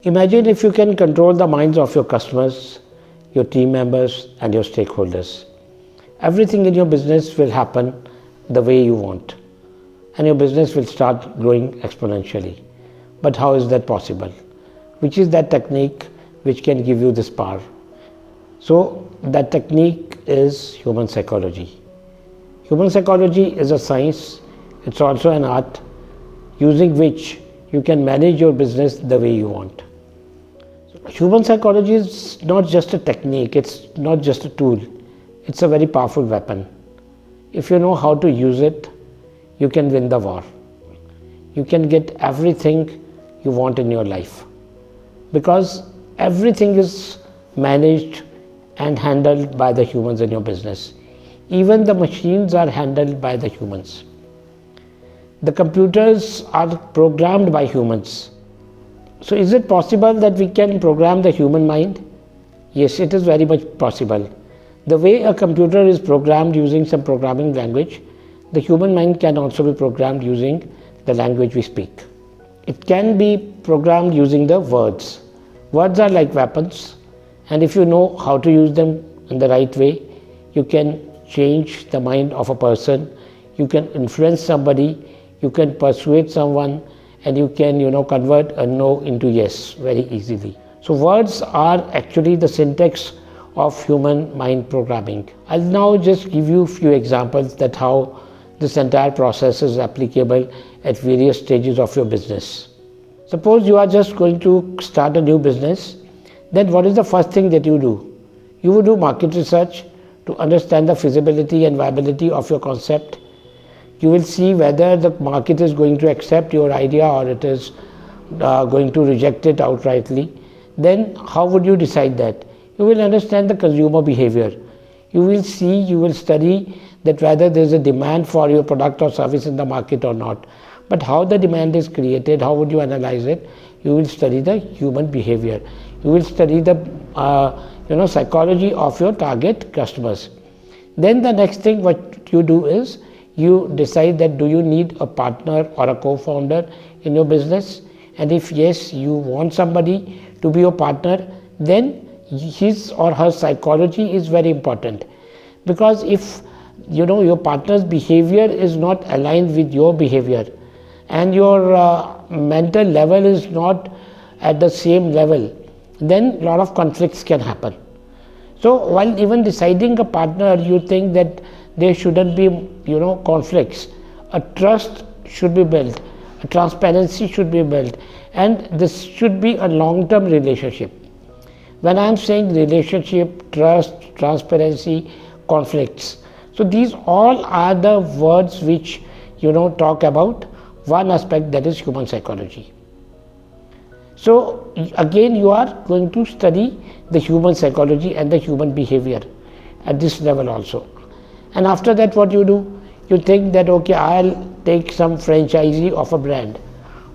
Imagine if you can control the minds of your customers, your team members, and your stakeholders. Everything in your business will happen the way you want, and your business will start growing exponentially. But how is that possible? Which is that technique which can give you this power? So, that technique is human psychology. Human psychology is a science, it's also an art using which you can manage your business the way you want. Human psychology is not just a technique, it's not just a tool, it's a very powerful weapon. If you know how to use it, you can win the war. You can get everything you want in your life, because everything is managed and handled by the humans in your business. Even the machines are handled by the humans. The computers are programmed by humans. So is it possible that we can program the human mind? Yes, it is very much possible. The way a computer is programmed using some programming language, the human mind can also be programmed using the language we speak. It can be programmed using the words. Words are like weapons, and if you know how to use them in the right way, you can change the mind of a person, you can influence somebody, you can persuade someone, and you can convert a no into yes very easily. So words are actually the syntax of human mind programming. I'll now just give you a few examples that how this entire process is applicable at various stages of your business. Suppose you are just going to start a new business, then what is the first thing that you do? You would do market research to understand the feasibility and viability of your concept. You will see whether the market is going to accept your idea or it is going to reject it outrightly. Then how would you decide that? You will understand the consumer behavior. You will see, you will study that whether there is a demand for your product or service in the market or not. But how the demand is created, how would you analyze it? You will study the human behavior. You will study the psychology of your target customers. Then the next thing what you do is you decide that do you need a partner or a co-founder in your business, and if yes, you want somebody to be your partner, then his or her psychology is very important, because if your partner's behavior is not aligned with your behavior and your mental level is not at the same level, then a lot of conflicts can happen. So while even deciding a partner, you think that there shouldn't be conflicts. A trust should be built, a transparency should be built, and this should be a long-term relationship. When I am saying relationship, trust, transparency, conflicts, so these all are the words which talk about one aspect, that is human psychology. So again you are going to study the human psychology and the human behavior at this level also. And after that what you do? You think that okay, I'll take some franchisee of a brand,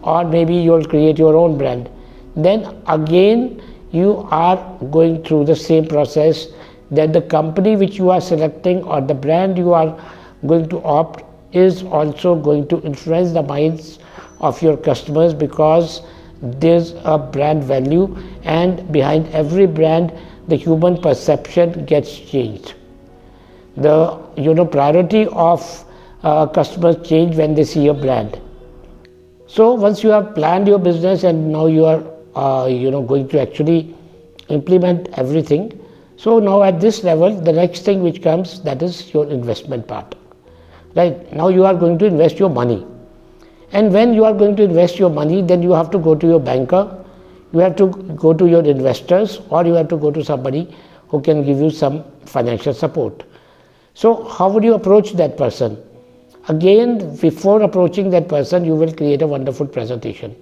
or maybe you'll create your own brand. Then again you are going through the same process, that the company which you are selecting or the brand you are going to opt is also going to influence the minds of your customers, because there's a brand value, and behind every brand the human perception gets changed. The priority of customers change when they see a brand. So once you have planned your business and now you are going to actually implement everything, so now at this level the next thing which comes, that is your investment part. Right, now you are going to invest your money, and when you are going to invest your money, then you have to go to your banker, you have to go to your investors, or you have to go to somebody who can give you some financial support. So how would you approach that person? Again, before approaching that person, you will create a wonderful presentation.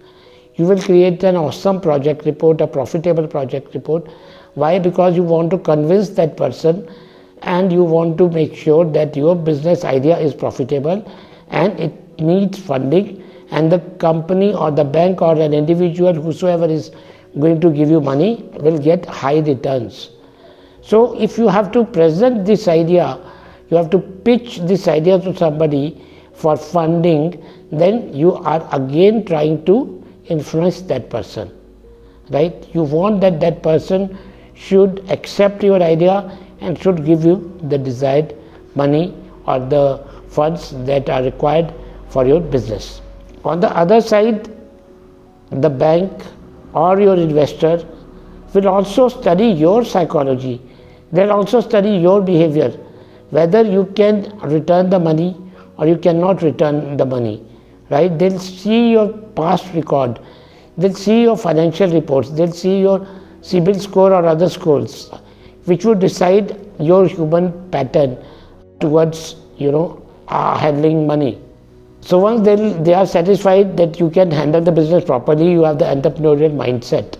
You will create an awesome project report, a profitable project report. Why? Because you want to convince that person, and you want to make sure that your business idea is profitable and it needs funding, and the company or the bank or an individual, whosoever is going to give you money, will get high returns. So if you have to present this idea, you have to pitch this idea to somebody for funding, then you are again trying to influence that person. right? You want that person should accept your idea and should give you the desired money or the funds that are required for your business. On the other side, the bank or your investor will also study your psychology. They'll also study your behavior, whether you can return the money or you cannot return the money, right? They'll see your past record, they'll see your financial reports, they'll see your CIBIL score or other scores, which would decide your human pattern towards handling money. So once they are satisfied that you can handle the business properly, you have the entrepreneurial mindset,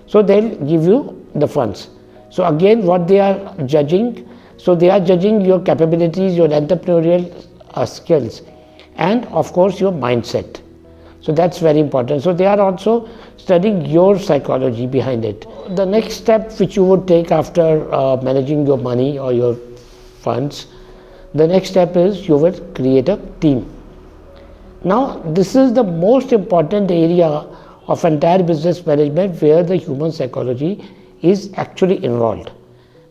so they'll give you the funds. So again, what they are judging, so they are judging your capabilities, your entrepreneurial skills, and of course your mindset. So that's very important. So they are also studying your psychology behind it. The next step which you would take after managing your money or your funds, the next step is you will create a team. Now this is the most important area of entire business management where the human psychology is actually involved,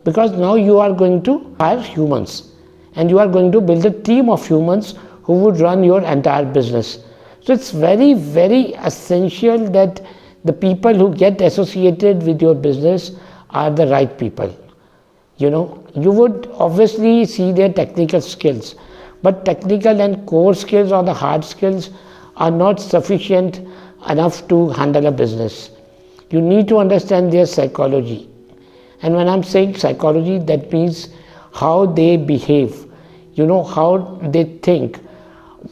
because now you are going to hire humans and you are going to build a team of humans who would run your entire business. So it's very, very essential that the people who get associated with your business are the right people. You would obviously see their technical skills, but technical and core skills or the hard skills are not sufficient enough to handle a business. You need to understand their psychology. And when I'm saying psychology, that means how they behave, how they think,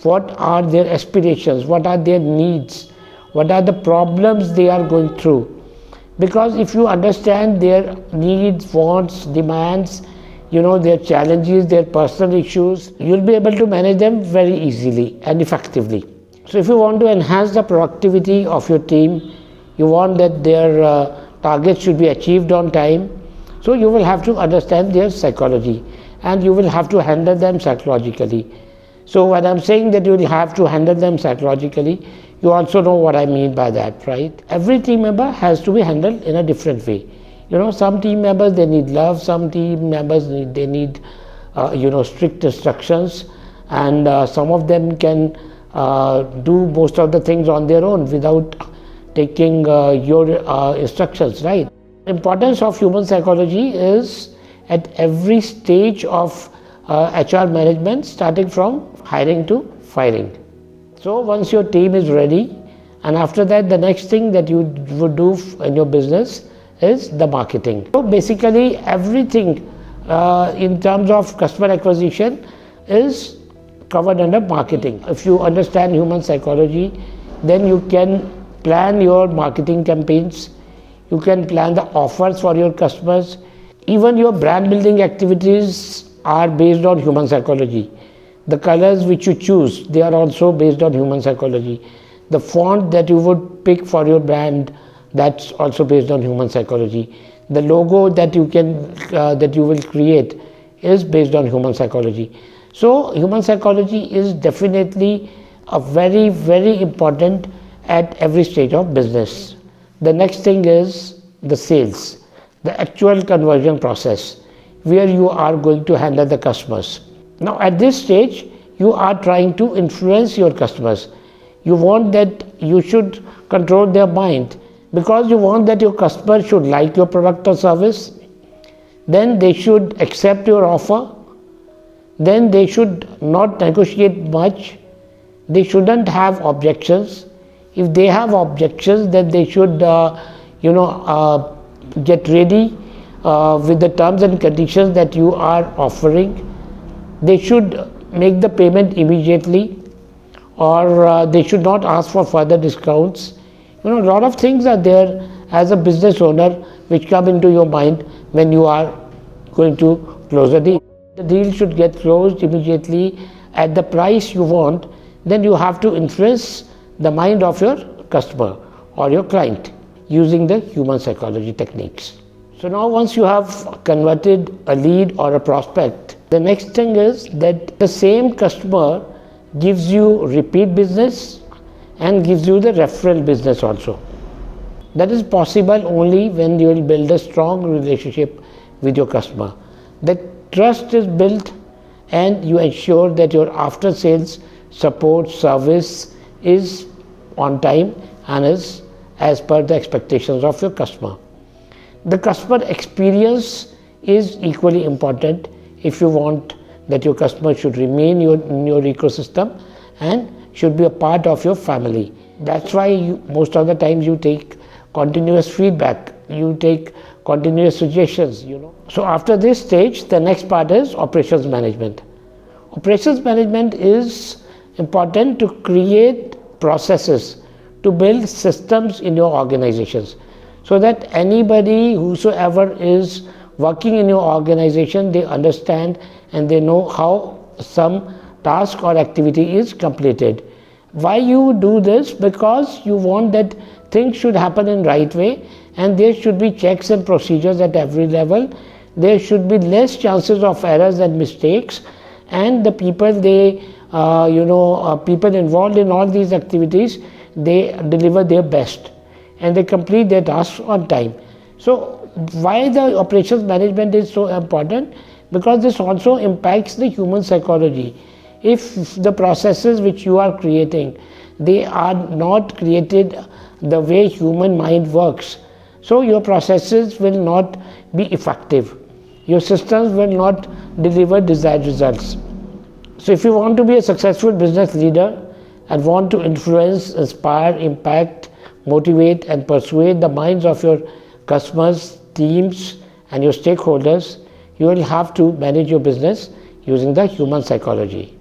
what are their aspirations, what are their needs, what are the problems they are going through. Because if you understand their needs, wants, demands, their challenges, their personal issues, you'll be able to manage them very easily and effectively. So if you want to enhance the productivity of your team, you want that their targets should be achieved on time, so you will have to understand their psychology and you will have to handle them psychologically. So when I'm saying that you will have to handle them psychologically, you also know what I mean by that, right? Every team member has to be handled in a different way. Some team members, they need love, some team members they need strict instructions, and some of them can do most of the things on their own without taking your instructions, right? The importance of human psychology is at every stage of HR management, starting from hiring to firing. So once your team is ready, and after that the next thing that you would do in your business is the marketing. So basically everything in terms of customer acquisition is covered under marketing. If you understand human psychology, then you can plan your marketing campaigns, you can plan the offers for your customers. Even your brand building activities are based on human psychology. The colors which you choose, they are also based on human psychology. The font that you would pick for your brand, that's also based on human psychology. The logo that you will create is based on human psychology. So human psychology is definitely a very, very important at every stage of business. The next thing is the sales, the actual conversion process, where you are going to handle the customers. Now at this stage, you are trying to influence your customers. You want that you should control their mind, because you want that your customer should like your product or service, then they should accept your offer, then they should not negotiate much, they shouldn't have objections. If they have objections, then they should get ready with the terms and conditions that you are offering. They should make the payment immediately, or they should not ask for further discounts. A lot of things are there as a business owner which come into your mind when you are going to close a deal. The deal should get closed immediately at the price you want. Then you have to influence the mind of your customer or your client using the human psychology techniques. So now once you have converted a lead or a prospect, the next thing is that the same customer gives you repeat business and gives you the referral business also. That is possible only when you will build a strong relationship with your customer. The trust is built and you ensure that your after sales support service is on time and is as per the expectations of your customer. The customer experience is equally important if you want that your customer should remain in your ecosystem and should be a part of your family. That's why most of the times you take continuous feedback, you take continuous suggestions. So after this stage, the next part is operations management. Operations management is important to create processes, to build systems in your organizations, so that anybody whosoever is working in your organization, they understand and they know how some task or activity is completed. Why you do this? Because you want that things should happen in right way, and there should be checks and procedures at every level. There should be less chances of errors and mistakes, and the people people involved in all these activities, they deliver their best and they complete their tasks on time. So why the operations management is so important? Because this also impacts the human psychology. If the processes which you are creating, they are not created the way human mind works, so your processes will not be effective. Your systems will not deliver desired results. So if you want to be a successful business leader and want to influence, inspire, impact, motivate and persuade the minds of your customers, teams and your stakeholders, you will have to manage your business using the human psychology.